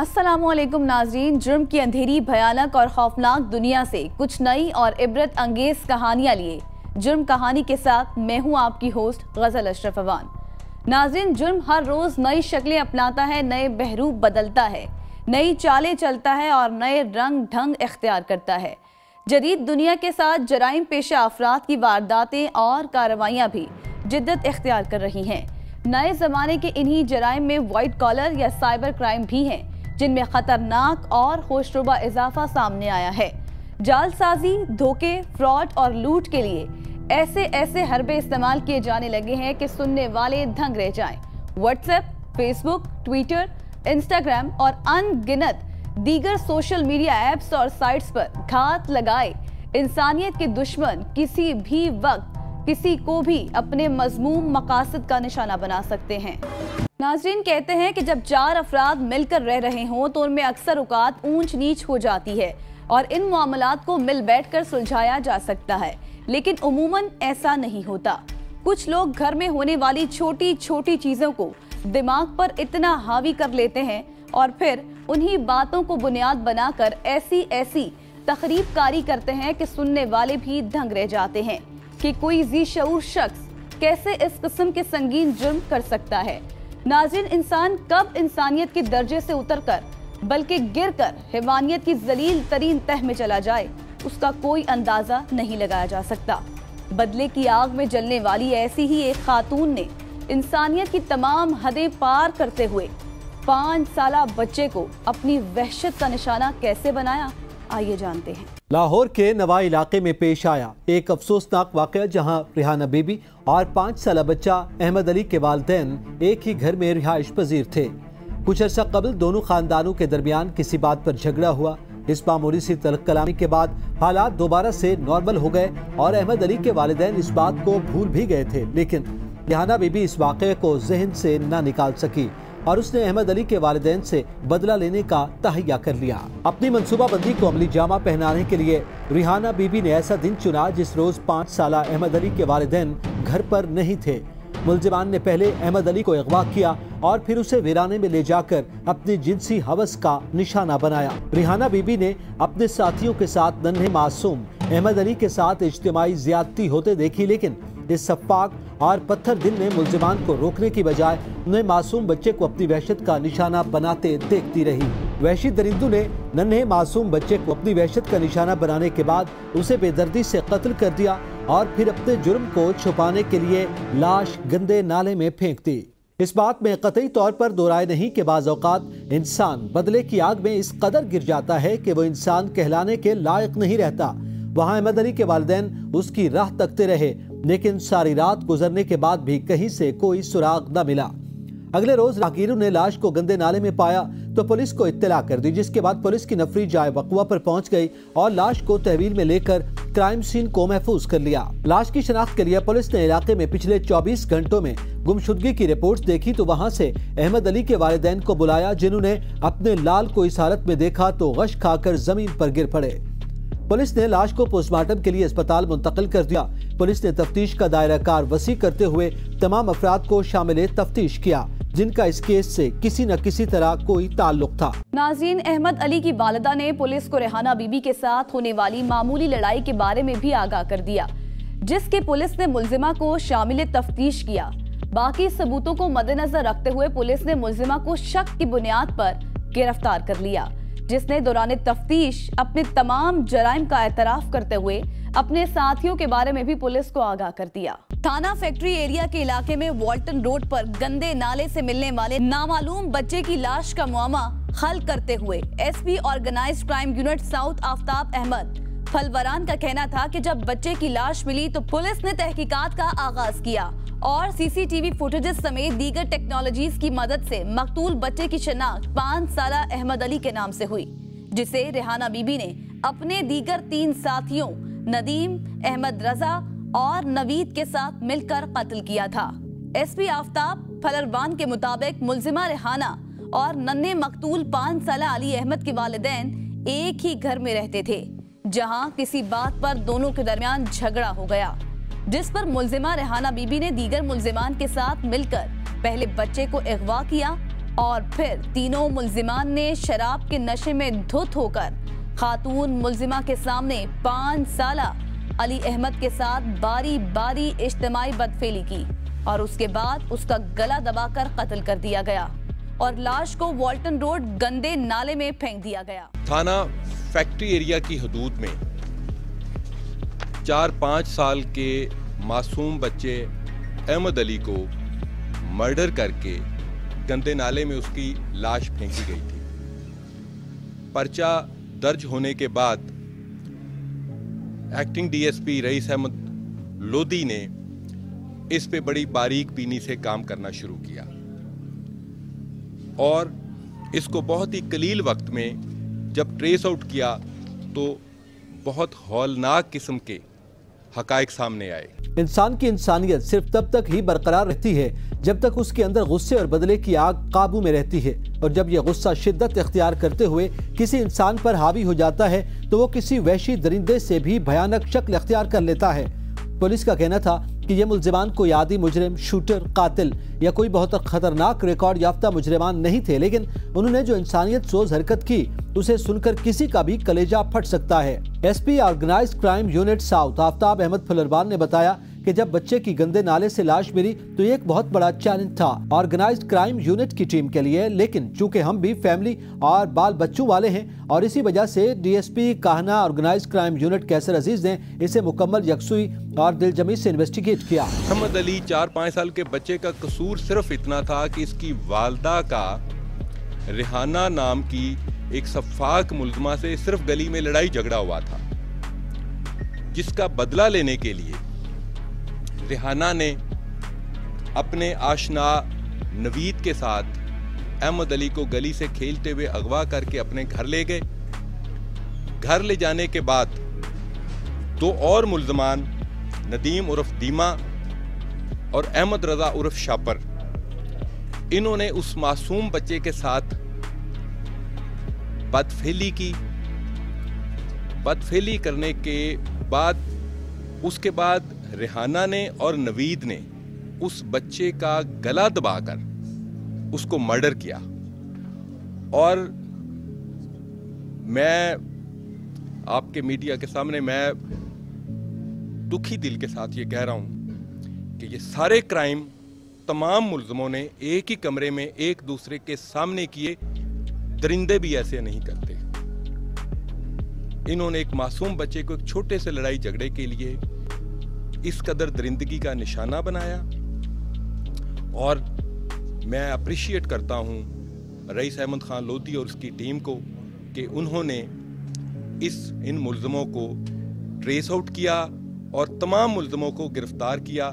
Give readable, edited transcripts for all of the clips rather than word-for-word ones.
अस्सलामुअलैकुम नाजरीन, जुर्म की अंधेरी, भयानक और खौफनाक दुनिया से कुछ नई और इबरत अंगेज कहानियां लिए जुर्म कहानी के साथ मैं हूं आपकी होस्ट गजल अशरफ अवान। नाजरीन, जुर्म हर रोज नई शक्लें अपनाता है, नए बहरूप बदलता है, नई चालें चलता है और नए रंग ढंग इख्तियार करता है। जदीद दुनिया के साथ जराइम पेशा अफराद की वारदातें और कार्रवाइयाँ भी जिद्दत इख्तियार कर रही हैं। नए ज़माने के इन्हीं जराइम में वाइट कॉलर या साइबर क्राइम भी हैं, जिनमें खतरनाक और होशरुबा इजाफा सामने आया है। जालसाजी, धोखे, फ्रॉड और लूट के लिए ऐसे हरबे इस्तेमाल किए जाने लगे हैं कि सुनने वाले दंग रह जाएं। व्हाट्सएप, फेसबुक, ट्विटर, इंस्टाग्राम और अनगिनत दीगर सोशल मीडिया ऐप्स और साइट्स पर घात लगाए इंसानियत के दुश्मन किसी भी वक्त किसी को भी अपने मजमूम मकासद का निशाना बना सकते हैं। नाजरीन, कहते हैं कि जब चार अफराद मिलकर रह रहे हों तो उनमें अक्सर औकात ऊंच नीच हो जाती है और इन मामलात को मिल बैठकर सुलझाया जा सकता है, लेकिन उमूमन ऐसा नहीं होता। कुछ लोग घर में होने वाली छोटी छोटी चीजों को दिमाग पर इतना हावी कर लेते हैं और फिर उन्हीं बातों को बुनियाद बनाकर ऐसी तखरीबकारी करते हैं कि सुनने वाले भी दंग रह जाते हैं कि कोई जी शऊर शख्स कैसे इस किस्म के संगीन जुर्म कर सकता है। नाज़रीन, इंसान कब इंसानियत के दर्जे से उतरकर बल्कि गिरकर हैवानियत की जलील तरीन तह में चला जाए, उसका कोई अंदाजा नहीं लगाया जा सकता। बदले की आग में जलने वाली ऐसी ही एक खातून ने इंसानियत की तमाम हदें पार करते हुए 5 साला बच्चे को अपनी वहशत का निशाना कैसे बनाया, आइए जानते हैं। लाहौर के नवाई इलाके में पेश आया एक अफसोसनाक वाक़या, जहां रिहाना बीबी और 5 साला बच्चा अहमद अली के वालिदैन एक ही घर में रिहाइश पजीर थे। कुछ अर्सा कबल दोनों खानदानों के दरमियान किसी बात पर झगड़ा हुआ। इस मामूली सी तल्ख कलामी के बाद हालात दोबारा से नॉर्मल हो गए और अहमद अली के वालिदैन इस बात को भूल भी गए थे, लेकिन रिहाना बीबी इस वाक़े को जहन से न निकाल सकी और उसने अहमद अली के वालिदैन से बदला लेने का तहैया कर लिया। अपनी मंसूबाबंदी को अमली जामा पहनाने के लिए रिहाना बीबी ने ऐसा दिन चुना जिस रोज 5 साला अहमद अली के वालिदैन घर पर नहीं थे। मुलजिमान ने पहले अहमद अली को अगवा किया और फिर उसे वीराने में ले जाकर अपनी जिनसी हवस का निशाना बनाया। रिहाना बीबी ने अपने साथियों के साथ नन्हे मासूम अहमद अली के साथ इज्तिमाई ज्यादती होते देखी, लेकिन इस सफाक और पत्थर दिल ने मुलजिमान को रोकने की बजाय उन्हें मासूम बच्चे को अपनी वहशत का निशाना बनाते देखती रही। वहशी दरिंदों ने नन्हे मासूम बच्चे को अपनी वहशत का निशाना बनाने के बाद उसे बेदर्दी से कत्ल कर दिया और फिर अपने जुर्म को छुपाने के लिए लाश गंदे नाले में फेंक दी। इस बात में कतई तौर पर दो राय नहीं कि बाज़ औक़ात इंसान बदले की आग में इस कदर गिर जाता है कि वो इंसान कहलाने के लायक नहीं रहता। वहाँ अहमद अली के वालिदैन उसकी राह तकते रहे, लेकिन सारी रात गुजरने के बाद भी कहीं से कोई सुराग न मिला। अगले रोज राहगीरों ने लाश को गंदे नाले में पाया तो पुलिस को इत्तला कर दी, जिसके बाद पुलिस की नफरी जाए वक़वा पर पहुंच गई और लाश को तहवील में लेकर क्राइम सीन को महफूज कर लिया। लाश की शनाख्त के लिए पुलिस ने इलाके में पिछले 24 घंटों में गुमशुदगी की रिपोर्ट्स देखी तो वहां से अहमद अली के वालिदैन को बुलाया, जिन्होंने अपने लाल को इस हालत में देखा तो गश खाकर जमीन पर गिर पड़े। पुलिस ने लाश को पोस्टमार्टम के लिए अस्पताल मुंतकिल कर दिया। पुलिस ने तफ्तीश का दायरा कार वसी करते हुए तमाम अफराद को शामिल तफ्तीश किया जिनका इस केस से किसी न किसी तरह कोई ताल्लुक था। नाज़रीन, अहमद अली की वालिदा ने पुलिस को रिहाना बीबी के साथ होने वाली मामूली लड़ाई के बारे में भी आगाह कर दिया, जिसके पुलिस ने मुलजिमा को शामिल तफ्तीश किया। बाकी सबूतों को मद्देनजर रखते हुए पुलिस ने मुलजिमा को शक की बुनियाद पर गिरफ्तार कर लिया, जिसने दौरान तफ्तीश अपने तमाम जराइम का एतराफ करते हुए अपने साथियों के बारे में भी पुलिस को आगाह कर दिया। थाना फैक्ट्री एरिया के इलाके में वॉल्टन रोड पर गंदे नाले से मिलने वाले नामालूम बच्चे की लाश का मुआमा हल करते हुए SP organised crime unit south Aftab Ahmed फलवरान का कहना था कि जब बच्चे की लाश मिली तो पुलिस ने तहकीकात का आगाज किया और सीसीटीवी फुटेजेस समेत दीगर टेक्नोलॉजीज की मदद से मकतूल बच्चे की शनाख्त 5 साला अहमद अली के नाम से हुई, जिसे रिहाना बीबी ने अपने दीगर 3 साथियों नदीम, अहमद रजा और नवीद के साथ मिलकर कत्ल किया था। एसपी आफ्ताब फलरवान के मुताबिक मुलजिमा रिहाना और नन्हे मकतूल 5 साला अली अहमद के वालिदैन एक ही घर में रहते थे, जहां किसी बात पर दोनों के दरमियान झगड़ा हो गया, जिस पर मुलजिमा रिहाना बीबी ने दीगर मुलजिमान के साथ मिलकर पहले बच्चे को अगवा किया और फिर तीनों मुल्जिमान ने शराब के नशे में धुत होकर खातून मुल्जिमा के सामने 5 साला अली अहमद के साथ बारी बारी इज्तिमाई बदफेली की और उसके बाद उसका गला दबाकर कत्ल कर दिया गया और लाश को वॉल्टन रोड गंदे नाले में फेंक दिया गया। थाना फैक्ट्री एरिया की हदूद में 4-5 साल के मासूम बच्चे अहमद अली को मर्डर करके गंदे नाले में उसकी लाश फेंकी गई थी। पर्चा दर्ज होने के बाद acting DSP rice Ahmad Lodhi ने इस पे बड़ी बारीक बीनी से काम करना शुरू किया और इसको बहुत ही कलील वक्त में जब ट्रेस आउट किया तो बहुत हौलनाक किस्म के हकायक सामने आए। इंसान की इंसानियत सिर्फ तब तक ही बरकरार रहती है जब तक उसके अंदर गुस्से और बदले की आग काबू में रहती है और जब यह गुस्सा शिद्दत इख्तियार करते हुए किसी इंसान पर हावी हो जाता है तो वो किसी वहशी दरिंदे से भी भयानक शक्ल इख्तियार कर लेता है। पुलिस का कहना था कि ये मुल्जिमान कोई आदि मुजरिम, शूटर, कातिल या कोई बहुत खतरनाक रिकॉर्ड याफ्ता मुजरिमान नहीं थे, लेकिन उन्होंने जो इंसानियत सोज हरकत की उसे सुनकर किसी का भी कलेजा फट सकता है। SP organised crime unit south Aftab Ahmed फुलरबान ने बताया कि जब बच्चे की गंदे नाले से लाश मिली तो ये एक बहुत बड़ा चैलेंज था ऑर्गेनाइज्ड क्राइम यूनिट की टीम के लिए, लेकिन चूंकि हम भी फैमिली और बाल बच्चों वाले हैं और इसी वजह से डीएसपी काहना ऑर्गेनाइज्ड क्राइम यूनिट कैसर अजीज ने इसे मुकम्मल यकसुई और दिलजमी से इन्वेस्टिगेट किया। अहमद अली 4-5 साल के बच्चे का कसूर सिर्फ इतना था कि इसकी वालदा का रिहाना नाम की एक सफाक मुल्ज़िमा से सिर्फ गली में लड़ाई झगड़ा हुआ था, जिसका बदला लेने के लिए रिहाना ने अपने आशना नवीद के साथ अहमद अली को गली से खेलते हुए अगवा करके अपने घर ले गए। घर ले जाने के बाद 2 और मुल्ज़िमान नदीम उर्फ दीमा और अहमद रजा उर्फ शापर, इन्होंने उस मासूम बच्चे के साथ बदफेली की। बदफेली करने के बाद उसके बाद रिहाना ने और नवीद ने उस बच्चे का गला दबाकर उसको मर्डर किया। और मैं आपके मीडिया के सामने मैं दुखी दिल के साथ ये कह रहा हूं कि ये सारे क्राइम तमाम मुल्ज़िमों ने एक ही कमरे में एक दूसरे के सामने किए। दरिंदे भी ऐसे नहीं करते। इन्होंने एक मासूम बच्चे को एक छोटे से लड़ाई झगड़े के लिए इस कदर दरिंदगी का निशाना बनाया। और मैं अप्रिशिएट करता हूं रईस अहमद खान लोधी और उसकी टीम को कि उन्होंने इन मुल्ज़िमों को ट्रेस आउट किया और तमाम मुल्ज़िमों को गिरफ्तार किया।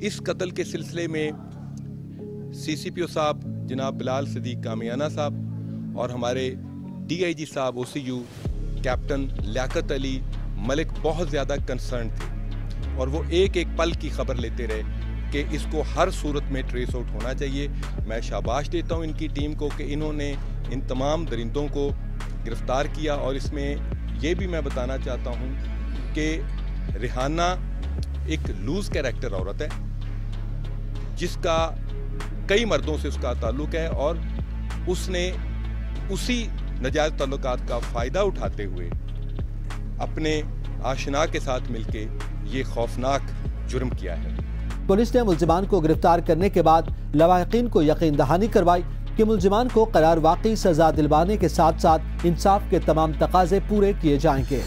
इस कत्ल के सिलसिले में सीसीपीओ साहब जनाब बिलाल सदीक कामियाना साहब और हमारे डीआईजी साहब ओसीयू कैप्टन लियाकत अली मलिक बहुत ज़्यादा कंसर्न थे और वो एक एक पल की खबर लेते रहे कि इसको हर सूरत में ट्रेस आउट होना चाहिए। मैं शाबाश देता हूँ इनकी टीम को कि इन्होंने इन तमाम दरिंदों को गिरफ्तार किया। और इसमें ये भी मैं बताना चाहता हूँ कि रिहाना एक लूज़ कैरेक्टर औरत है जिसका कई मर्दों से उसका ताल्लुक़ है और उसने उसी नाजायज़ ताल्लुकात का फ़ायदा उठाते हुए अपने आशना के साथ मिलके ये खौफनाक जुर्म किया है। पुलिस ने मुल्जिमान को गिरफ्तार करने के बाद लवाहिकीन को यकीन दहानी करवाई कि मुल्जिमान को करार वाकई सजा दिलवाने के साथ साथ इंसाफ के तमाम तकाजे पूरे किए जाएंगे।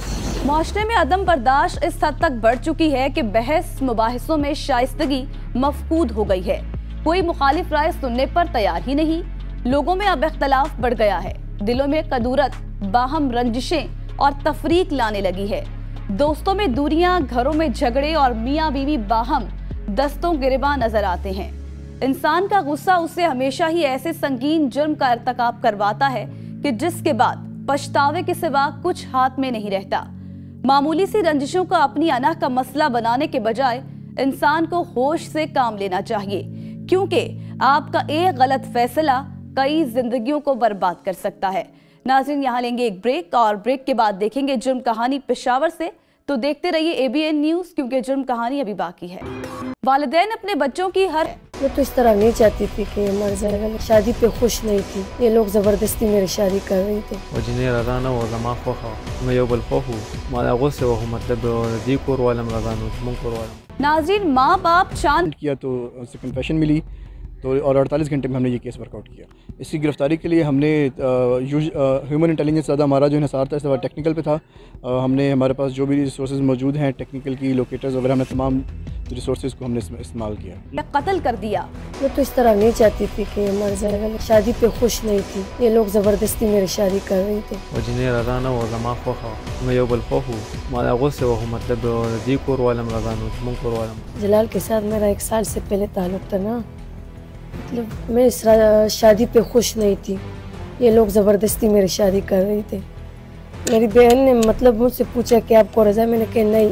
माशरे में अदम बर्दाश्त इस हद तक बढ़ चुकी है कि बहस मुबाहिसों में शाइस्तगी मफकूद हो गई है। कोई मुखालिफ राय सुनने पर तैयार ही नहीं। लोगों में अब इख्तलाफ बढ़ गया है। दिलों में कदूरत, बाहम रंजिशें और तफरीक लाने लगी है। दोस्तों में दूरियां, घरों में झगड़े और मियाँ बीवी बाहम दस्तों गिरबां नजर आते हैं। इंसान का गुस्सा उसे हमेशा ही ऐसे संगीन जुर्म का इर्तकाब करवाता है कि जिसके बाद पछतावे के सिवा कुछ हाथ में नहीं रहता। मामूली सी रंजिशों को अपनी अनाह का मसला बनाने के बजाय इंसान को होश से काम लेना चाहिए, क्योंकि आपका एक गलत फैसला कई जिंदगियों को बर्बाद कर सकता है। नाज़रीन, यहाँ लेंगे एक ब्रेक और ब्रेक के बाद देखेंगे जुर्म कहानी पेशावर से तो देखते रहिए ABN न्यूज, क्योंकि जुर्म कहानी अभी बाकी है। वालिदैन अपने बच्चों की मैं तो इस तरह नहीं चाहती थी कि मर जाएगा, मैं शादी पे खुश नहीं थी। ये लोग जबरदस्ती मेरी शादी कर रहे थे। नाज़रीन, माँ बाप चांद किया तो उससे कन्फेशन मिली तो और 48 घंटे में हमने ये केस वर्कआउट किया। इसकी गिरफ्तारी के लिए हमने ह्यूमन इंटेलिजेंस ज़्यादा हमारा जो इंसार था, इस दफ़ा टेक्निकल पे था। हमने हमारे पास जो भी रिसोर्सेज मौजूद हैं, टेक्निकल की लोकेटर्स वगैरह, हमने तमाम रिसोर्सेज को हमने इस्तेमाल किया। कत्ल कर दिया। मैं तो इस तरह नहीं चाहती थी कि मर जाएगा, मैं शादी पे खुश नहीं थी। ये लोग जबरदस्ती मेरी शादी कर रहे थे। जलाल के साथ मेरा 1 साल से पहले ताल्लुक था ना, मतलब मैं इस शादी पे खुश नहीं थी। ये लोग ज़बरदस्ती मेरी शादी कर रहे थे। मेरी बहन ने मतलब मुझसे पूछा कि आपको रज़ा, मैंने कहा नहीं।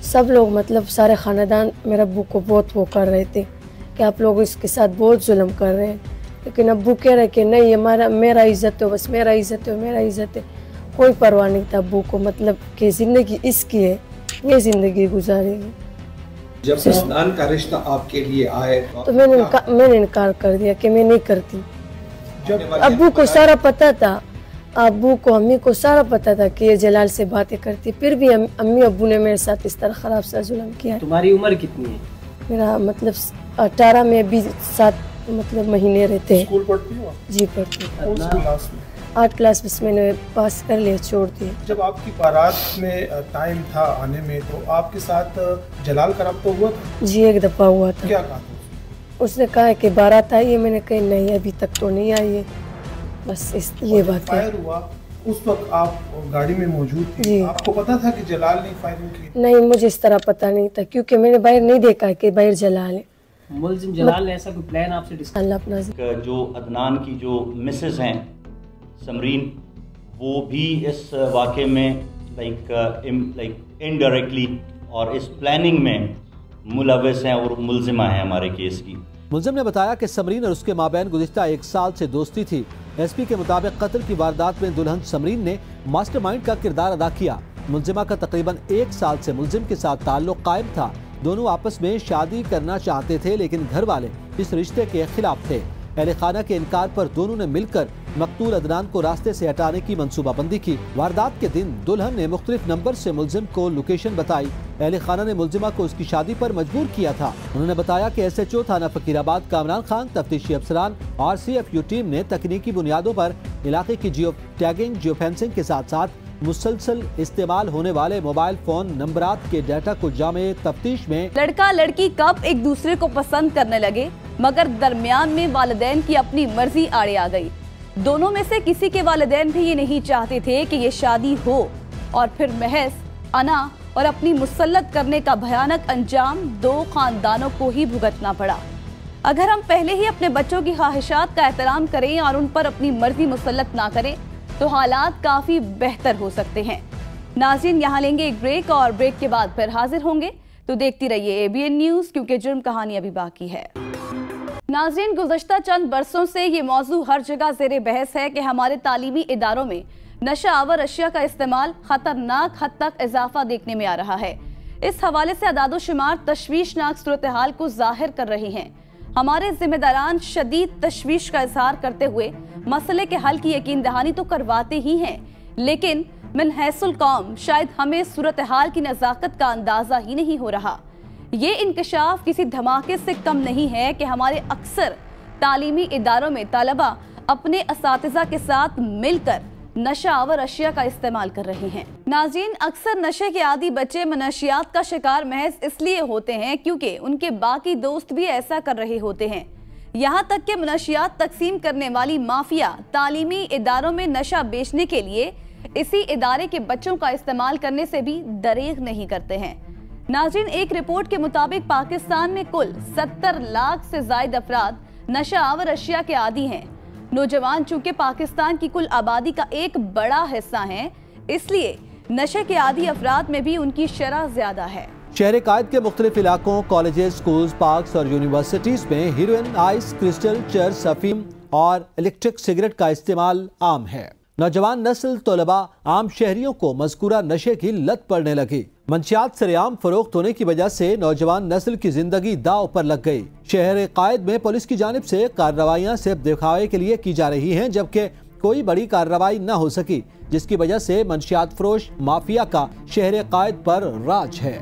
सब लोग मतलब सारे ख़ानदान मेरे अब्बू को बहुत वो कर रहे थे कि आप लोग इसके साथ बहुत जुल्म कर रहे हैं, लेकिन अब्बू कह रहे कि नहीं, हमारा मेरा इज़्ज़त है, बस मेरा इज़्ज़त है, मेरा इज़्ज़त है। कोई परवाह नहीं था अब्बू को, मतलब कि ज़िंदगी इसकी है, ये ज़िंदगी गुजारेगी। जब अदनान का रिश्ता आपके लिए आए तो मैंने इनकार कर दिया कि मैं नहीं करती। अब्बू को सारा पता था, अब्बू को अम्मी को सारा पता था कि ये जलाल से बातें करती, फिर भी अम्मी अब्बू ने मेरे साथ इस तरह ख़राब सा जुल्म किया। तुम्हारी उम्र कितनी है? मेरा मतलब 18 में भी 7 मतलब महीने रहते हैं। स्कूल पढ़ती हो? जी पढ़ती हूँ। 8 क्लास बस मैंने पास कर लिया, छोड़ दिया। जब आपकी बारात में टाइम था आने में, तो आपके साथ जलाल का रब्ता हुआ था? जी 1 दफ़ा हुआ था। क्या कहा था उसने? कहा कि बारात आई है। मैंने कहा नहीं, अभी तक तो नहीं आई है। बस ये बात है। फायर हुआ उस वक्त आप गाड़ी में मौजूद थी, आपको पता था कि जलाल ने फायरिंग की? नहीं, मुझे इस तरह पता नहीं था, क्योंकि मैंने बाहर नहीं देखा कि बाहर जलाल है। मुल्जिम जलाल ने ऐसा कोई प्लान आपसे डिस्कस? अपना जो अदनान की जो मिसेस हैं समरीन, वो भी इस वाक़े में लाइक इनडायरेक्टली और इस प्लानिंग में मुलव्वस हैं और मुल्जिमा हैं हमारे केस की। मुल्जिम ने बताया कि समरीन और उसके माबैन गुज़िश्ता 1 साल से दोस्ती थी। SP के मुताबिक कत्ल की वारदात में दुल्हन समरीन ने मास्टरमाइंड का किरदार अदा किया। मुल्जिमा का तकरीबन 1 साल से मुल्जिम के साथ ताल्लुक कायम था। दोनों आपस में शादी करना चाहते थे, लेकिन घर वाले इस रिश्ते के खिलाफ थे। अहले खाना के इनकार पर दोनों ने मिलकर मकतूल अदनान को रास्ते से हटाने की मंसूबाबंदी की। वारदात के दिन दुल्हन ने मुख्तलिफ नंबर से मुल्जिम को लोकेशन बताई। अहले खाना ने मुल्जिमा को उसकी शादी पर मजबूर किया था। उन्होंने बताया कि SHO थाना फकीराबाद कामरान खान, तफ्तीशी अफसरान और CFU टीम ने तकनीकी बुनियादों पर इलाके की जियो टैगिंग, जियो फेंसिंग के साथ साथ मुसलसल इस्तेमाल होने वाले मोबाइल फोन नंबरात के डाटा को जामे तफ्तीश में। लड़का लड़की कब एक दूसरे को पसंद करने लगे, मगर दरमियान में वालिदैन की अपनी मर्जी आड़े आ गई। दोनों में से किसी के वालिदैन भी ये नहीं चाहते थे कि ये शादी हो, और फिर महज अना और अपनी मुसल्लत करने का भयानक अंजाम 2 खानदानों को ही भुगतना पड़ा। अगर हम पहले ही अपने बच्चों की ख्वाहिशात का एहतराम करें और उन पर अपनी मर्जी मुसल्लत ना करें, तो हालात काफी बेहतर हो सकते हैं। नाज़रीन, यहाँ लेंगे एक ब्रेक और ब्रेक के बाद फिर हाजिर होंगे, तो देखती रहिए ABN न्यूज, क्योंकि जुर्म कहानी अभी बाकी है। नाज़रीन, गुज़श्ता चंद बरसों से ये मौजू हर जगह ज़ेरे बहस है कि हमारे तालीमी इदारों में नशा आवर अशिया का इस्तेमाल खतरनाक हद तक इजाफा देखने में आ रहा है। इस हवाले से अदाद-ओ-शुमार तशवीशनाक सूरत हाल को जाहिर कर रहे हैं। हमारे जिम्मेदारान शदीद तशवीश का इजहार करते हुए मसले के हल की यकीन दहानी तो करवाते ही हैं, लेकिन मिन हैसुल कौम शायद हमें सूरत हाल की नज़ाकत का अंदाजा ही नहीं हो रहा। ये इंकशाफ किसी धमाके से कम नहीं है कि हमारे अक्सर तालीमी इदारों में तलबा अपने असातिज़ा के साथ मिलकर नशा आवर अशिया का इस्तेमाल कर रहे हैं। नाज़रीन, अक्सर नशे के आदी बच्चे मनशियात का शिकार महज इसलिए होते हैं क्योंकि उनके बाकी दोस्त भी ऐसा कर रहे होते हैं। यहाँ तक कि मनशियात तकसीम करने वाली माफिया तालीमी इदारों में नशा बेचने के लिए इसी इदारे के बच्चों का इस्तेमाल करने से भी दरेग नहीं करते हैं। नाज़रीन, एक रिपोर्ट के मुताबिक पाकिस्तान में कुल 70 लाख से ज्यादा अफराद नशा आवर अशिया के आदी हैं। नौजवान चूंकि पाकिस्तान की कुल आबादी का एक बड़ा हिस्सा हैं, इसलिए नशे के आदी अफराद में भी उनकी शरह ज्यादा है। शहर कायद के मुख्तलिफ इलाकों, कॉलेजेस, स्कूल्स, पार्क्स और यूनिवर्सिटीज में हीरोइन, आइस, क्रिस्टल, चरस, अफीम और इलेक्ट्रिक सिगरेट का इस्तेमाल आम है। नौजवान नस्ल तलबा आम शहरियों को मज़कूरा नशे की लत पड़ने लगी। मंशियात सरेआम फरोख्त होने की वजह से नौजवान नस्ल की जिंदगी दांव पर लग गई। शहर कायद में पुलिस की जानिब से कार्रवाइयाँ सिर्फ दिखावे के लिए की जा रही हैं, जबकि कोई बड़ी कार्रवाई न हो सकी, जिसकी वजह से मंशियात फरोश माफिया का शहर कायद पर राज है।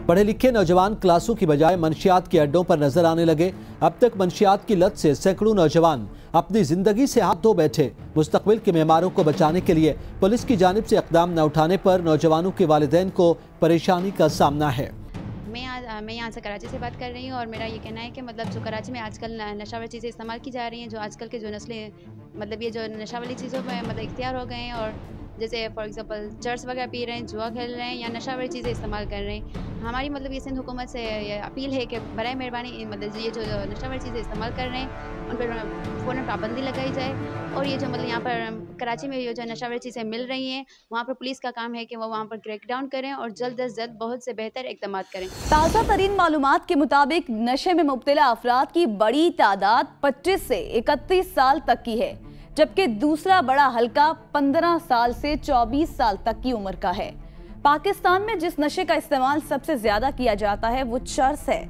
पढ़े लिखे नौजवान क्लासों की बजाय मंशियात के अड्डों पर नजर आने लगे। अब तक मंशियात की लत से सैकड़ों नौजवान अपनी जिंदगी से हाथ धो बैठे। मुस्तकबिल के मेहमारों को बचाने के लिए पुलिस की जानिब से इक़दाम न उठाने पर नौजवानों के वालिदैन को परेशानी का सामना है। मैं यहाँ से कराची से बात कर रही हूँ और मेरा ये कहना है कि मतलब जो कराची में आजकल नशा वाली चीज़ें इस्तेमाल की जा रही हैं, जो आजकल के जो नस्लें मतलब ये जो नशा वाली चीज़ों में मतलब इख्तियार हो गए हैं, और जैसे फॉर एग्जांपल चर्स वगैरह पी रहे हैं, जुआ खेल रहे हैं या नशा वाली चीज़ें इस्तेमाल कर रहे हैं। हमारी मतलब ये सिंध हुकूमत से ये अपील है कि बराए मेहरबानी मतलब ये जो नशा वाली चीज़ें इस्तेमाल कर रहे हैं उन पर फ़ौरन पाबंदी लगाई जाए, और ये जो मतलब यहाँ पर कराची में ये जो नशा वाली चीज़ें मिल रही हैं वहाँ पर पुलिस का काम है कि वो वहाँ पर क्रैकडाउन करें और जल्द अज जल्द बहुत से बेहतर इक़दाम करें। ताज़ा तरीन मालूमात के मुताबिक नशे में मुब्तला अफराद की बड़ी तादाद 25 से 31 साल तक की है, जबकि दूसरा बड़ा हल्का 15 साल से 24 साल तक की उम्र का है। पाकिस्तान में जिस नशे का इस्तेमाल सबसे ज्यादा किया जाता है वो चर्स है,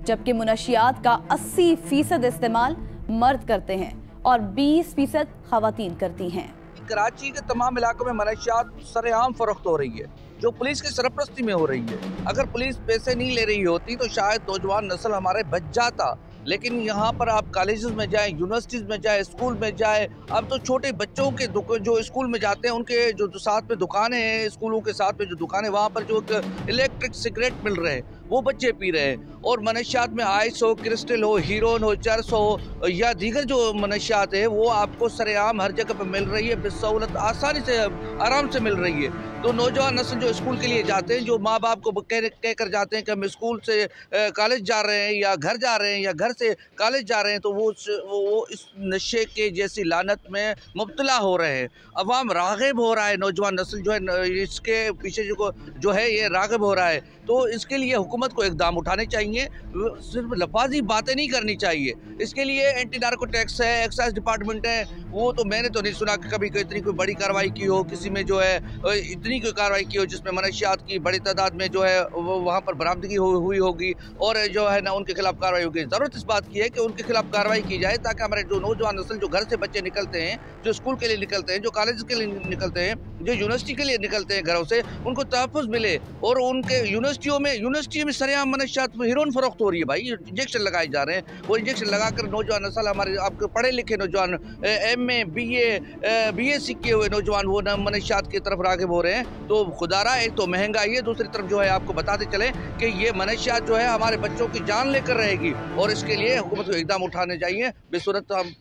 जबकि मुनशियात का 80% इस्तेमाल मर्द करते हैं और 20% खवातीन करती हैं। कराची के तमाम इलाकों में मनशियात सरेआम फरोख्त हो रही है, जो पुलिस की सरपरस्ती में हो रही है। अगर पुलिस पैसे नहीं ले रही होती तो शायद नौजवान नस्ल हमारे बच जाता, लेकिन यहाँ पर आप कॉलेजेस में जाएं, यूनिवर्सिटीज़ में जाएं, स्कूल में जाएं, अब तो छोटे बच्चों के जो स्कूल में जाते हैं उनके जो साथ में दुकानें हैं, स्कूलों के साथ में जो दुकानें, वहाँ पर जो इलेक्ट्रिक सिगरेट मिल रहे हैं वो बच्चे पी रहे हैं। और मनशियात में आइस हो, क्रिस्टल हो, हीरोइन हो, चर्स हो या दीगर जो मनशियात है वो आपको सरेआम हर जगह पर मिल रही है, बेसहूलत आसानी से आराम से मिल रही है। तो नौजवान नस्ल जो स्कूल के लिए जाते हैं, जो माँ बाप को कह कर जाते हैं कि हम स्कूल से कॉलेज जा रहे हैं या घर जा रहे हैं या घर से कॉलेज जा रहे हैं, तो वो इस नशे के जैसी लानत में मुब्तला हो रहे हैं। अवाम राग़िब हो रहा है, नौजवान नस्ल जो है इसके पीछे जो है ये राग़िब हो रहा है। तो इसके लिए हुकूमत को इक़दाम उठाने चाहिए, सिर्फ लफाजी बातें नहीं करनी चाहिए। इसके लिए एंटी नार्को टैक्स है, एक्साइज डिपार्टमेंट है, वो तो मैंने तो नहीं सुना कि कभी इतनी कोई बड़ी कार्रवाई की हो, किसी में जो है इतनी कोई कार्रवाई की हो जिसमें मनशियात की बड़ी तादाद में जो है वो वहाँ पर बरामदगी हुई होगी और जो है ना उनके खिलाफ कार्रवाई होगी। ज़रूरत इस बात की है कि उनके खिलाफ कार्रवाई की जाए, ताकि हमारे जो नौजवान नस्ल जो घर से बच्चे निकलते हैं, जो स्कूल के लिए निकलते हैं, जो कॉलेज के लिए निकलते हैं, जो यूनिवर्सिटी के लिए निकलते हैं घरों से, उनको तहफ़्फ़ुज़ मिले। और उनके यूनिवर्सिटी में सरेआम मनशियात हीरोइन फरोख्त हो रही है भाई, इंजेक्शन लगाए जा रहे हैं। वो इंजेक्शन लगाकर नौजवान नस्ल हमारे आपके पढ़े लिखे नौजवान MA BSc किए हुए नौजवान वो मनशियात की तरफ राग़िब हो रहे हैं। तो खुदारा एक तो महंगाई है, दूसरी तरफ जो है आपको बताते चलें कि ये मनशियात जो है हमारे बच्चों की जान लेकर रहेगी और इसके लिए हुकूमत को इक़दाम उठाने चाहिए। बेसूरत हम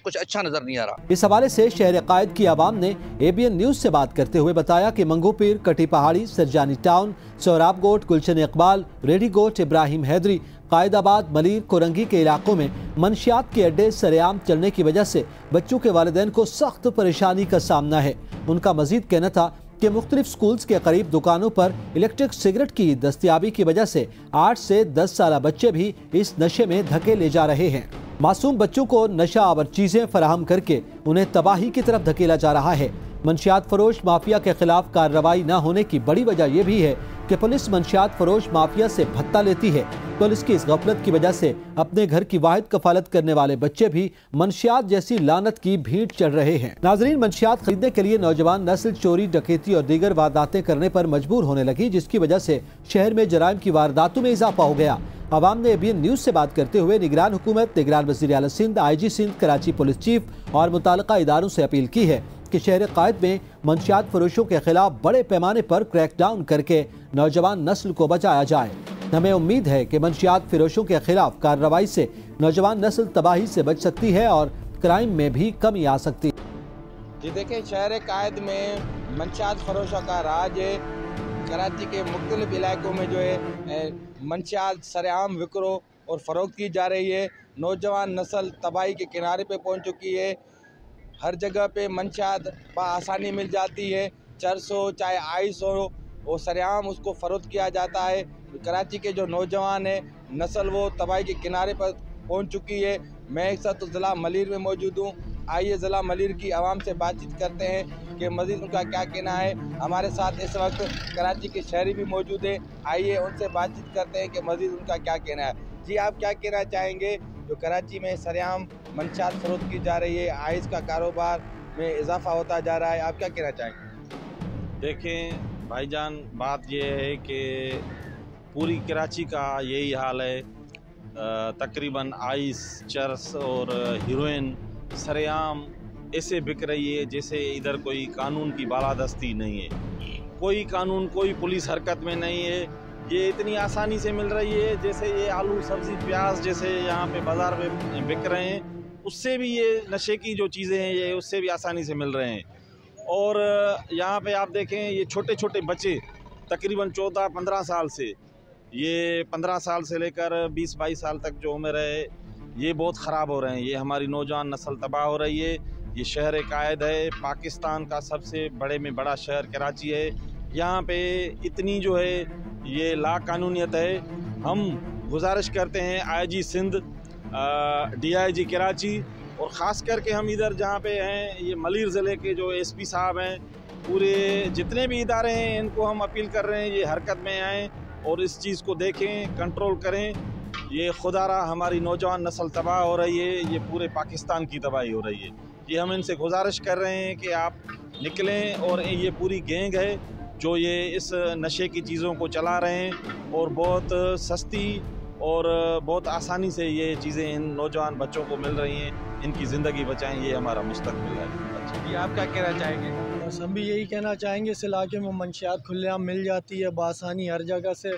कुछ अच्छा नजर नहीं आ रहा। इस हवाले से शहर कायद की आवाम ने ABN न्यूज से बात करते हुए बताया कि मंगू पीर, कटी पहाड़ी, सरजानी टाउन, सोहराब गोट, गुलशन इकबाल, रेडी गोट, इब्राहिम हैदरी, कायदाबाद, मलीर, कोरंगी के इलाकों में मनशियात के अड्डे सरेआम चलने की वजह से बच्चों के वालिदैन को सख्त परेशानी का सामना है। उनका मजीद कहना था कि मुख्तलिफ स्कूल्स के करीब दुकानों पर इलेक्ट्रिक सिगरेट की दस्तियाबी की वजह से 8 से 10 साल बच्चे भी इस नशे में धके ले जा रहे हैं। मासूम बच्चों को नशा आवर चीजें फराहम करके उन्हें तबाही की तरफ धकेला जा रहा है। मंशियात फरोश माफिया के खिलाफ कार्रवाई न होने की बड़ी वजह यह भी है कि पुलिस मंशियात फरोश माफिया से भत्ता लेती है। पुलिस की इस गफलत की वजह से अपने घर की वाहिद कफालत करने वाले बच्चे भी मंशियात जैसी लानत की भीड़ चढ़ रहे हैं। नाजरीन, मंशियात खरीदने के लिए नौजवान नस्ल चोरी, डकैती और दीगर वारदातें करने पर मजबूर होने लगी, जिसकी वजह से शहर में जराइम की वारदातों में इजाफा हो गया। अवाम ने ABN न्यूज से बात करते हुए निगरान हुकूमत, निगरान वज़ीर आला Sindh, IG Sindh, Karachi police chief और मुताल्लिका इदारों से अपील की है कि शहर कायद में मंशियात फरोशों के खिलाफ बड़े पैमाने पर क्रैकडाउन करके नौजवान नस्ल को बचाया जाए। हमें उम्मीद है कि मंशियात फरोशों के खिलाफ कार्रवाई से नौजवान नस्ल तबाही से बच सकती है और क्राइम में भी कमी आ सकती है। जी देखिए, शहर कायद में मंशियात फरोशों का राज है। कराची के मुख्तलिफ इलाकों में जो है मंशियात सरेआम विक्रो और फ़रोख्त की जा रही है। नौजवान नस्ल तबाही के किनारे पे पहुंच चुकी है। हर जगह पे मंशियात आसानी मिल जाती है। चर्स हो चाहे आइस हो, वो सरेआम उसको फ़रोख्त किया जाता है। कराची के जो नौजवान है नस्ल वो तबाही के किनारे पर पहुंच चुकी है। मैं इस वक्त ज़िला मलीर में मौजूद हूँ। आइए ज़िला मलिर की आवाम से बातचीत करते हैं कि मज़ीद उनका क्या कहना है। हमारे साथ इस वक्त कराची के शहरी भी मौजूद हैं, आइए उनसे बातचीत करते हैं कि मज़ीद उनका क्या कहना है। जी, आप क्या कहना चाहेंगे जो कराची में सरेआम मंशियात फरोख्त की जा रही है, आइस का कारोबार में इजाफा होता जा रहा है, आप क्या कहना चाहेंगे? देखें भाईजान, बात यह है कि पूरी कराची का यही हाल है। तकरीबन आइस, चरस और हीरोइन सरेआम ऐसे बिक रही है जैसे इधर कोई कानून की बालादस्ती नहीं है, कोई कानून, कोई पुलिस हरकत में नहीं है। ये इतनी आसानी से मिल रही है जैसे ये आलू, सब्ज़ी, प्याज जैसे यहाँ पे बाज़ार में बिक रहे हैं, उससे भी ये नशे की जो चीज़ें हैं ये उससे भी आसानी से मिल रहे हैं। और यहाँ पे आप देखें ये छोटे छोटे बच्चे तकरीबन 14-15 साल से, ये 15 साल से लेकर 20-22 साल तक जो उम्र है ये बहुत ख़राब हो रहे हैं। ये हमारी नौजवान नस्ल तबाह हो रही है। ये शहर कायद है, पाकिस्तान का सबसे बड़े में बड़ा शहर कराची है। यहाँ पे इतनी जो है ये लाकानूनियत है। हम गुजारिश करते हैं IG सिंध, DIG कराची और ख़ास करके हम इधर जहाँ पे हैं ये मलिर ज़िले के जो SP साहब हैं, पूरे जितने भी इदारे हैं इनको हम अपील कर रहे हैं ये हरकत में आएँ और इस चीज़ को देखें, कंट्रोल करें। ये खुदारा हमारी नौजवान नस्ल तबाह हो रही है, ये पूरे पाकिस्तान की तबाही हो रही है। ये हम इनसे गुजारिश कर रहे हैं कि आप निकलें और ये पूरी गैंग है जो ये इस नशे की चीज़ों को चला रहे हैं और बहुत सस्ती और बहुत आसानी से ये चीज़ें इन नौजवान बच्चों को मिल रही हैं। इनकी ज़िंदगी बचाएं, ये हमारा मुस्तकबिल है। अच्छा, ये आप क्या कहना चाहेंगे? बस हम भी यही कहना चाहेंगे, इस इलाके में मंशियात खुलेआम मिल जाती है बआसानी हर जगह से।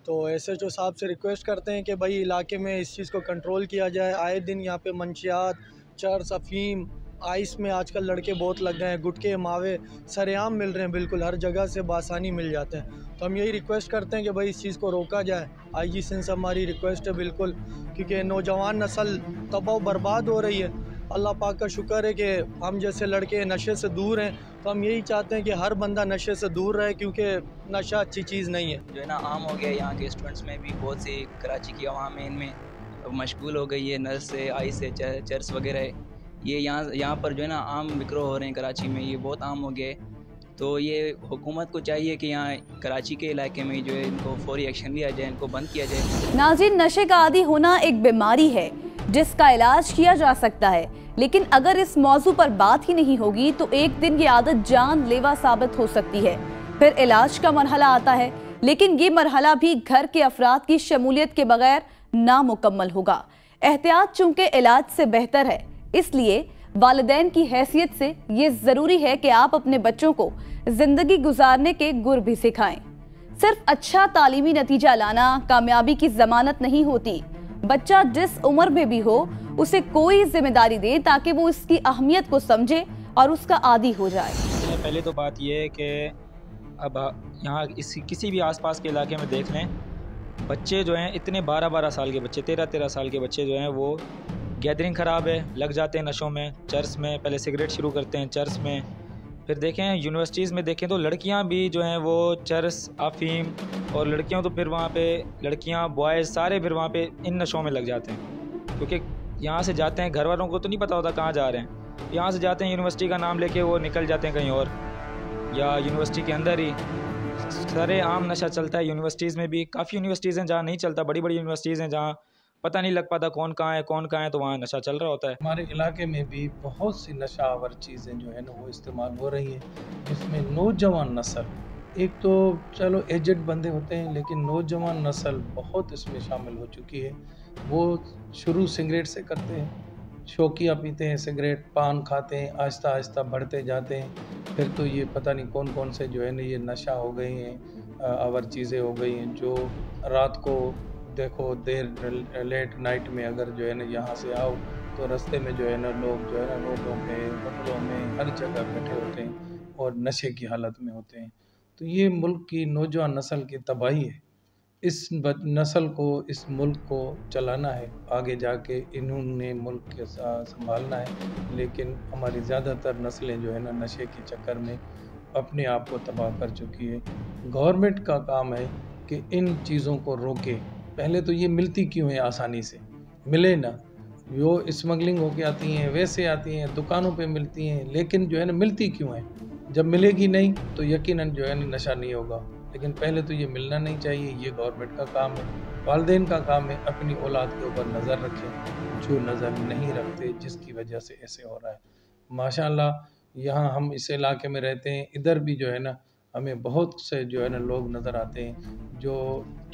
तो SHO साहब से रिक्वेस्ट करते हैं कि भाई इलाके में इस चीज़ को कंट्रोल किया जाए। आए दिन यहाँ पे मंशियात, चरस, अफीम, आइस में आजकल लड़के बहुत लग गए हैं, गुटके, मावे सरेआम मिल रहे हैं, बिल्कुल हर जगह से बआसानी मिल जाते हैं। तो हम यही रिक्वेस्ट करते हैं कि भाई इस चीज़ को रोका जाए। IG सिंध से हमारी रिक्वेस्ट है बिल्कुल, क्योंकि नौजवान नस्ल तबाह बर्बाद हो रही है। अल्लाह पाक का शुक्र है कि हम जैसे लड़के नशे से दूर हैं, तो हम यही चाहते हैं कि हर बंदा नशे से दूर रहे, क्योंकि नशा अच्छी चीज़ नहीं है। जो है ना आम हो गया, यहाँ के स्टूडेंट्स में भी बहुत सी कराची की आवाम है इनमें मशगूल हो गई है, नस से, आइस से, चर्स वगैरह ये यहाँ पर जो है ना आम विक्रो हो रहे हैं कराची में, ये बहुत आम हो गया है। तो ये हुकूमत को चाहिए कि यहाँ कराची के इलाके में जो है इनको फौरी एक्शन लिया जाए, इनको बंद किया जाए। नाज़रीन, नशे का आदी होना एक बीमारी है जिसका इलाज किया जा सकता है, लेकिन अगर इस मौजू पर बात ही नहीं होगी तो एक दिन ये आदत जानलेवा साबित हो सकती है। फिर इलाज का मरहला आता है, लेकिन ये मरहला भी घर के अफराद की शमूलियत के बगैर नामुकम्मल होगा। एहतियात चूंकि इलाज से बेहतर है, इसलिए वालिदैन की हैसियत से ये जरूरी है कि आप अपने बच्चों को जिंदगी गुजारने के गुर भी सिखाएं। सिर्फ अच्छा तालीमी नतीजा लाना कामयाबी की जमानत नहीं होती। बच्चा जिस उम्र में भी हो उसे कोई जिम्मेदारी दे ताकि वो इसकी अहमियत को समझे और उसका आदी हो जाए। पहले तो बात यह है कि अब यहाँ किसी भी आसपास के इलाके में देख लें, बच्चे जो हैं इतने 12-12 साल के बच्चे, 13-13 साल के बच्चे जो हैं वो गैदरिंग ख़राब है, लग जाते हैं नशों में, चर्च में पहले सिगरेट शुरू करते हैं, चर्च में। फिर देखें यूनिवर्सिटीज़ में देखें तो लड़कियां भी जो हैं वो चर्च, अफीम, और लड़कियां तो फिर वहाँ पे लड़कियां, बॉयज़ सारे फिर वहाँ पे इन नशों में लग जाते हैं, क्योंकि यहाँ से जाते हैं, घर वालों को तो नहीं पता होता कहाँ जा रहे हैं, यहाँ से जाते हैं यूनिवर्सिटी का नाम लेके वो निकल जाते हैं कहीं और, या यूनिवर्सिटी के अंदर ही सारे आम नशा चलता है। यूनिवर्सिटीज़ में भी काफ़ी यूनिवर्सिटीज़ हैं जहाँ नहीं चलता, बड़ी बड़ी यूनिवर्सिटीज़ हैं जहाँ पता नहीं लग पाता कौन कहाँ है, तो वहाँ नशा चल रहा होता है। हमारे इलाके में भी बहुत सी नशावर चीज़ें जो है ना वो इस्तेमाल हो रही हैं, जिसमें नौजवान नस्ल, एक तो चलो एजेड बंदे होते हैं, लेकिन नौजवान नस्ल बहुत इसमें शामिल हो चुकी है। वो शुरू सिगरेट से करते हैं, शौकिया पीते हैं सिगरेट, पान खाते हैं, आहिस्ता आहिस्ता बढ़ते जाते हैं, फिर तो ये पता नहीं कौन कौन से जो है ना ये नशा हो गई हैं, आवर चीज़ें हो गई हैं, जो रात को देखो देर लेट नाइट में अगर जो है ना यहाँ से आओ तो रास्ते में जो है ना लोग जो है ना रोडों पे, होटलों में, हर जगह बैठे होते हैं और नशे की हालत में होते हैं। तो ये मुल्क की नौजवान नस्ल की तबाही है। इस नस्ल को, इस मुल्क को चलाना है, आगे जाके इन्होंने मुल्क के साथ संभालना है, लेकिन हमारी ज़्यादातर नस्लें जो है ना नशे के चक्कर में अपने आप को तबाह कर चुकी है। गवर्नमेंट का काम है कि इन चीज़ों को रोके। पहले तो ये मिलती क्यों है आसानी से, मिले ना, वो स्मगलिंग होके आती हैं, वैसे आती हैं, दुकानों पे मिलती हैं, लेकिन जो है ना मिलती क्यों हैं? जब मिलेगी नहीं तो यकीनन जो है ना नशा नहीं होगा। लेकिन पहले तो ये मिलना नहीं चाहिए, ये गवर्नमेंट का काम है, वालिदैन का काम है, अपनी औलाद के ऊपर नज़र रखें, जो नज़र नहीं रखते जिसकी वजह से ऐसे हो रहा है। माशाल्लाह यहाँ हम इस इलाके में रहते हैं, इधर भी जो है ना हमें बहुत से जो है ना लोग नज़र आते हैं जो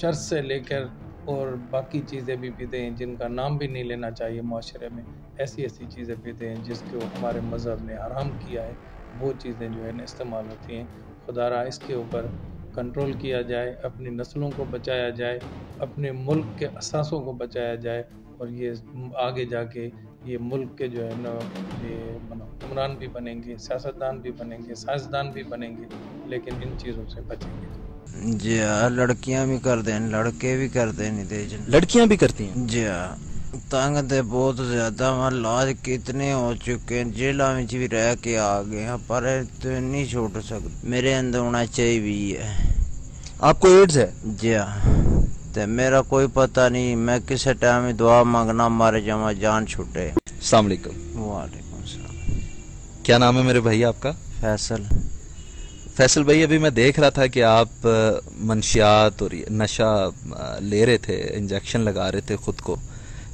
चर्च से लेकर और बाकी चीज़ें भी पीते हैं जिनका नाम भी नहीं लेना चाहिए। माशरे में ऐसी ऐसी चीज़ें पीते हैं जिसको हमारे मज़हब ने हराम किया है, वो चीज़ें जो है ना इस्तेमाल होती हैं। खुदारा इसके ऊपर कंट्रोल किया जाए, अपनी नस्लों को बचाया जाए, अपने मुल्क के असासों को बचाया जाए, और ये आगे जाके ये मुल्क के जो है ना ये हुक्मरान भी बनेंगे, सियासतदान भी बनेंगे, साइंसदान भी बनेंगे, लेकिन इन चीज़ों से बचेंगे। जी हाँ, लड़कियां भी कर दें, लड़के भी कर दें, नहीं दे लड़कियां भी करती हैं। जी हाँ, तंग तो बहुत ज्यादा इलाज कितने हो चुके हैं, जेलों में भी रह के आ गए हैं, पर तो नहीं छोड़ सकते। मेरे अंदर होना चाहिए भी है। आपको एड्स है? जी हाँ, तो मेरा कोई पता नहीं, मैं किस टाइम में दुआ मांगना मारे जमा जान छूटे। अस्सलाम वालेकुम। वालेकुम सलाम। क्या नाम है मेरे भाई आपका? फैसल। फैसल भाई, अभी मैं देख रहा था कि आप मंशियात और नशा ले रहे थे, इंजेक्शन लगा रहे थे खुद को,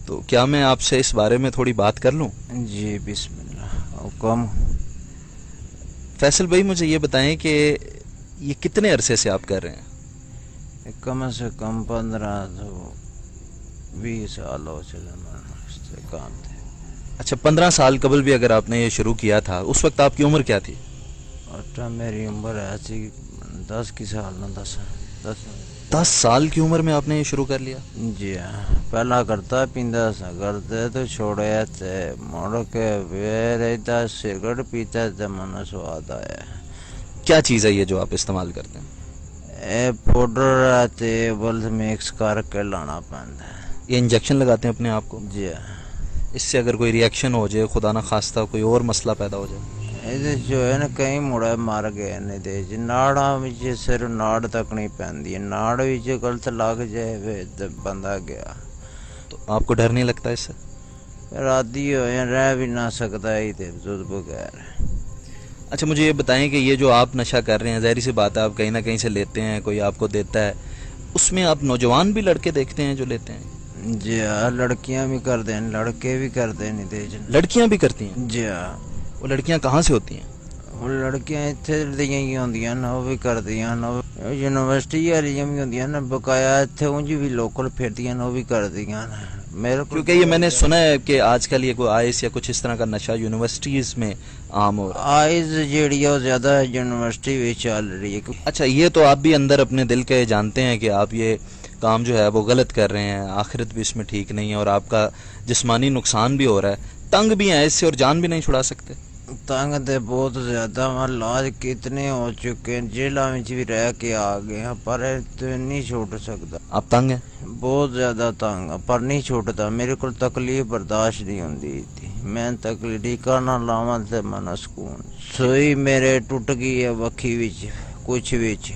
तो क्या मैं आपसे इस बारे में थोड़ी बात कर लूं? जी बिस्मिल्लाह, हुक्म। फैसल भाई, मुझे ये बताएं कि ये कितने अरसे से आप कर रहे हैं? कम से कम 15 तो 20 साल हो चले काम थे। अच्छा, 15 साल कबल भी अगर आपने ये शुरू किया था, उस वक्त आपकी उम्र क्या थी? मेरी उम्र ऐसी 10 की साल ना 10 साल की उम्र में आपने ये शुरू कर लिया? जी हाँ, पहला करता पींदा सा, करते तो छोड़े थे, मुड़ के फिर सिगरेट पीता थे, मन स्वाद आया। क्या चीज़ है ये जो आप इस्तेमाल करते हैं? ए पाउडर ते बल्स मिक्स करके लाना पड़ता है। ये इंजेक्शन लगाते हैं अपने आप को? जी हाँ। इससे अगर कोई रिएक्शन हो जाए, खुदा ना खास्ता कोई और मसला पैदा हो जाए? जो है ना कई मुड़े मर गए ने दे, नाड़ा में सिर्फ नाड़ तक नहीं पैंदी है, नाड़ भी गलत लग जाए तो बंदा गया। तो आपको डर नहीं लगता इससे? राती हो रह भी ना सकता ही थे बगैर। अच्छा, मुझे ये बताएं कि ये जो आप नशा कर रहे हैं, ज़ाहिर सी बात है आप कहीं ना कहीं से लेते हैं, कोई आपको देता है, उसमें आप नौजवान भी लड़के देखते हैं जो लेते हैं? जी हाँ, लड़कियां भी कर दें, लड़के भी कर दें, नहीं दे। लड़कियां भी करती हैं? जी हाँ। वो लड़कियां कहाँ से होती हैं? वो लड़कियां इतने ही होंदियां ना, वो भी करदियां ना, यूनिवर्सिटी वालियां भी होंदियां ना, बकाया इतने उंज भी लोकल फिरदियां ना, वो भी करदियां ना। मेरे क्योंकि ये मैंने सुना है कि आजकल ये कोई आइस या कुछ इस तरह का नशा यूनिवर्सिटीज में आम हो रहा है। आइस जेड़ी है ज्यादा यूनिवर्सिटी में चल रही है। अच्छा, ये तो आप भी अंदर अपने दिल के जानते हैं कि आप ये काम जो है वो गलत कर रहे हैं, आखिरत भी इसमें ठीक नहीं है और आपका जिस्मानी नुकसान भी हो रहा है, तंग भी हैं इससे और जान भी नहीं छुड़ा सकते। तंग तो बहुत ज्यादा, इलाज कितने हो चुके हैं, जेलों में भी रह के आ गए हैं, पर तो नहीं छोड़ सकता। आप तंग हैं? बहुत ज्यादा तंग, पर नहीं छूटता। मेरे को तकलीफ बर्दाश्त नहीं होती थी, मैं तकलीफ टीका ना लावा तो मन सुकून। सोई मेरे टुट गई है बखी विच, कुछ विच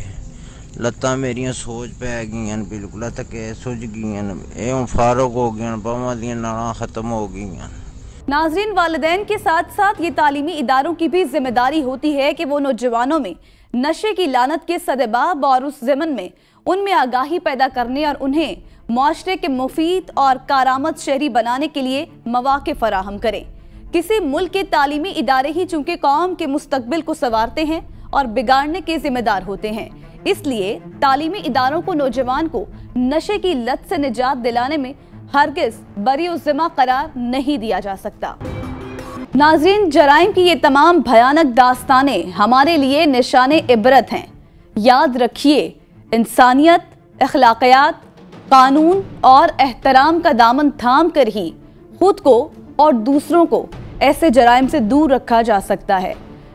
लत्तां मेरियां सोच पै गई, बिल्कुल तक सुज गई, फारुक हो गई, बावां दियां नाड़ां खत्म हो गई। नाज़रीन, वालिदैन के साथ साथ ये तालीमी इदारों की भी जिम्मेदारी होती है कि वो नौजवानों में नशे की लानत के सदेबाब और उस ज़मन में उनमें आगाही पैदा करने और उन्हें माशरे के मुफीद और कारामद शहरी बनाने के लिए मौक़े फराहम करें। किसी मुल्क के तालीमी इदारे ही चूंकि कौम के मुस्तकबिल को संवारते हैं और बिगाड़ने के जिम्मेदार होते हैं, इसलिए तालीमी इदारों को नौजवान को नशे की लत से निजात दिलाने में हरगिज़ बरी-उज़्ज़िम्मा करार नहीं दिया जा सकता। नाज़रीन, जराइम की ये तमाम भयानक दास्तानें हमारे लिए निशाने इबरत हैं। याद रखिए, इंसानियत, अखलाकियात, कानून और एहतराम का दामन थाम कर ही खुद को और दूसरों को ऐसे जराइम से दूर रखा जा सकता है।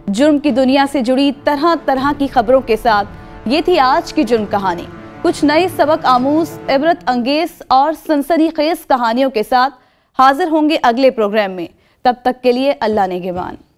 जुर्म की दुनिया से जुड़ी तरह तरह की खबरों के साथ ये थी आज की जुर्म कहानी। कुछ नई सबक आमूज, इबरत अंगेज और सनसनीखेज कहानियों के साथ हाजिर होंगे अगले प्रोग्राम में। तब तक के लिए अल्लाह नेगेबान।